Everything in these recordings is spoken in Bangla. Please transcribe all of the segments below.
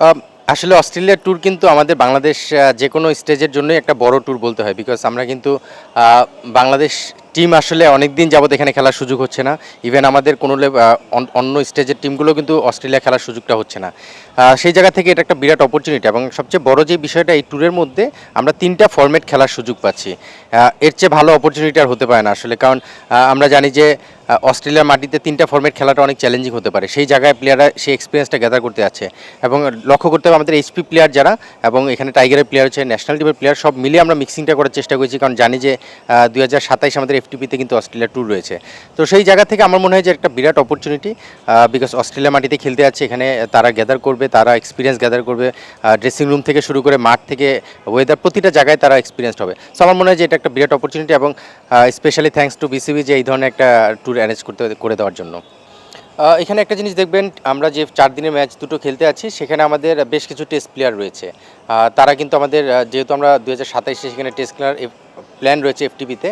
আম আসলে অস্ট্রেলিয়া ট্যুর কিন্তু আমাদের বাংলাদেশ যেকোনো স্টেজের জন্যই একটা বড় ট্যুর বলতে হয়। বিকজ আমরা কিন্তু আ বাংলাদেশ টিম আসলে অনেকদিন যাবৎ এখানে খেলার সুযোগ হচ্ছে না। ইভেন আমাদের কোনো অন্য স্টেজের টিমগুলো কিন্তু অস্ট্রেলিয়া খেলার সুযোগটা হচ্ছে না। সেই জায়গা থেকে এটা একটা বিরাট অপরচুনিটি এবং সবচেয়ে বড় যে বিষয়টা এই ট্যুরের মধ্যে আমরা ৩ টা ফরম্যাট খেলার সুযোগ পাচ্ছি। এর চেয়ে ভালো অপরচুনিটি আর হতে পারে না আসলে। কারণ আমরা জানি যে অস্ট্রেলিয়ার মাটিতে ৩ টা ফরম্যাট খেলাটা অনেক চ্যালেঞ্জিং হতে পারে। সেই জায়গায় প্লেয়াররা সেই এক্সপেরিয়েন্সটা গ্যাদার করতে যাচ্ছে এবং লক্ষ্য করতে হবে আমাদের এইচপি প্লেয়ার যারা এবং এখানে টাইগারের প্লেয়ার হচ্ছে, ন্যাশনাল টিমের প্লেয়ার সব মিলিয়ে আমরা মিক্সিংটা করার চেষ্টা করেছি। কারণ জানি যে ২০২৭ আমাদের এফটিপিতে কিন্তু অস্ট্রেলিয়া ট্যুর রয়েছে। তো সেই জায়গা থেকে আমার মনে হয় যে একটা বিরাট অপরচুনিটি, বিকজ অস্ট্রেলিয়া মাটিতে খেলতে যাচ্ছে, এখানে তারা গ্যাদার করবে, তারা এক্সপিরিয়েন্স গ্যাদার করবে, ড্রেসিং রুম থেকে শুরু করে মাঠ থেকে ওয়েদার প্রতিটা জায়গায় তারা এক্সপিরিয়েন্সড হবে। সো আমার মনে হয় যে এটা একটা বিরাট অপরচুনিটি এবং স্পেশালি থ্যাঙ্কস টু বিসিবি যে এই ধরনের একটা ট্যুর অ্যারেঞ্জ করে দেওয়ার জন্য। এখানে একটা জিনিস দেখবেন, আমরা যে ৪ দিনের ম্যাচ দুটো খেলতে আছি সেখানে আমাদের বেশ কিছু টেস্ট প্লেয়ার রয়েছে। তারা কিন্তু আমাদের যেহেতু আমরা ২০২৭-এ সেখানে টেস্ট খেলার প্ল্যান রয়েছে এফটিপিতে,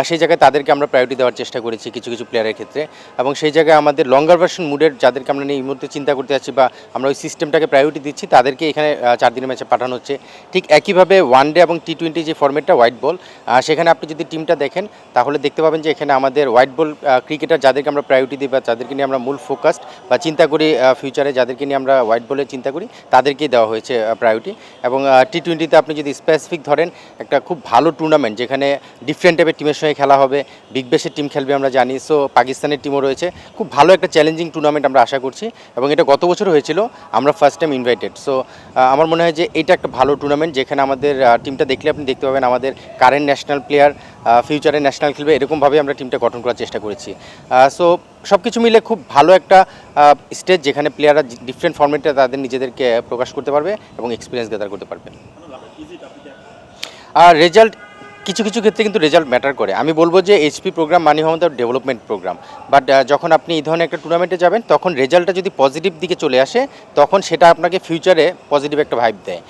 সেই জায়গায় তাদেরকে আমরা প্রায়োরিটি দেওয়ার চেষ্টা করেছি কিছু কিছু প্লেয়ারের ক্ষেত্রে এবং সেই জায়গায় আমাদের লঙ্গার ভার্সন মুডের যাদেরকে আমরা এই মুহূর্তে চিন্তা করতে যাচ্ছি বা আমরা ওই সিস্টেমটাকে প্রায়োরিটি দিচ্ছি তাদেরকে এখানে ৪ দিনের ম্যাচে পাঠানো হচ্ছে। ঠিক একইভাবে ওয়ানডে এবং টি-20 যে ফরম্যাটটা হোয়াইট বল, সেখানে আপনি যদি টিমটা দেখেন তাহলে দেখতে পাবেন যে এখানে আমাদের হোয়াইট বল ক্রিকেটার যাদেরকে আমরা প্রায়োরিটি দিই বা যাদেরকে নিয়ে আমরা মূল ফোকাসড বা চিন্তা করি ফিউচারে, যাদেরকে নিয়ে আমরা হোয়াইট বলের চিন্তা করি তাদেরকেই দেওয়া হয়েছে প্রায়োরিটি। এবং টি-20তে আপনি যদি স্পেসিফিক ধরেন, একটা খুব ভালো টুর্নামেন্ট যেখানে ডিফারেন্ট টাইপের টিমের সঙ্গে খেলা হবে, বিগ ব্যাশের টিম খেলবে আমরা জানি, সো পাকিস্তানের টিমও রয়েছে, খুব ভালো একটা চ্যালেঞ্জিং টুর্নামেন্ট আমরা আশা করছি এবং এটা গত বছর হয়েছিল, আমরা ফার্স্ট টাইম ইনভাইটেড। সো আমার মনে হয় যে এটা একটা ভালো টুর্নামেন্ট যেখানে আমাদের টিমটা দেখলে আপনি দেখতে পাবেন আমাদের কারেন্ট ন্যাশনাল প্লেয়ার ফিউচারে ন্যাশনাল খেলবে, এরকমভাবে আমরা টিমটা গঠন করার চেষ্টা করেছি। সো সব কিছু মিলে খুব ভালো একটা স্টেজ যেখানে প্লেয়াররা ডিফারেন্ট ফর্মেটে তাদের নিজেদেরকে প্রকাশ করতে পারবে এবং এক্সপিরিয়েন্স গ্যাদার করতে পারবে। আর রেজাল্ট কিছু কিছু ক্ষেত্রে কিন্তু রেজাল্ট ম্যাটার করে। আমি বলবো যে এইচপি প্রোগ্রাম মানে আমাদের ডেভেলপমেন্ট প্রোগ্রাম, বাট যখন আপনি এই ধরনের একটা টুর্নামেন্টে যাবেন তখন রেজাল্টটা যদি পজিটিভ দিকে চলে আসে তখন সেটা আপনাকে ফিউচারে পজিটিভ একটা ভাইব দেয়।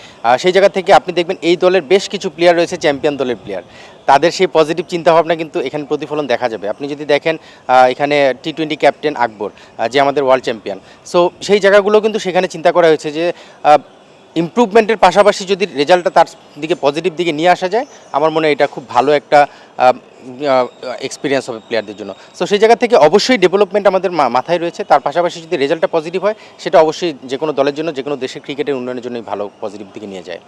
সেই জায়গা থেকে আপনি দেখবেন এই দলের বেশ কিছু প্লেয়ার রয়েছে চ্যাম্পিয়ন দলের প্লেয়ার, তাদের সেই পজিটিভ চিন্তাভাবনা কিন্তু এখানে প্রতিফলন দেখা যাবে। আপনি যদি দেখেন এখানে টি-20 ক্যাপ্টেন আকবর, যে আমাদের ওয়ার্ল্ড চ্যাম্পিয়ন, সো সেই জায়গাগুলো কিন্তু সেখানে চিন্তা করা হয়েছে যে ইমপ্রুভমেন্টের পাশাপাশি যদি রেজাল্টটা তার দিকে পজিটিভ দিকে নিয়ে আসা যায়, আমার মনে হয় এটা খুব ভালো একটা এক্সপিরিয়েন্স হবে প্লেয়ারদের জন্য। সো সেই জায়গা থেকে অবশ্যই ডেভেলপমেন্ট আমাদের মাথায় রয়েছে, তার পাশাপাশি যদি রেজাল্টটা পজিটিভ হয় সেটা অবশ্যই যে কোনো দলের জন্য, যে কোনো দেশের ক্রিকেটের উন্নয়নের জন্যই ভালো পজিটিভ দিকে নিয়ে যায়।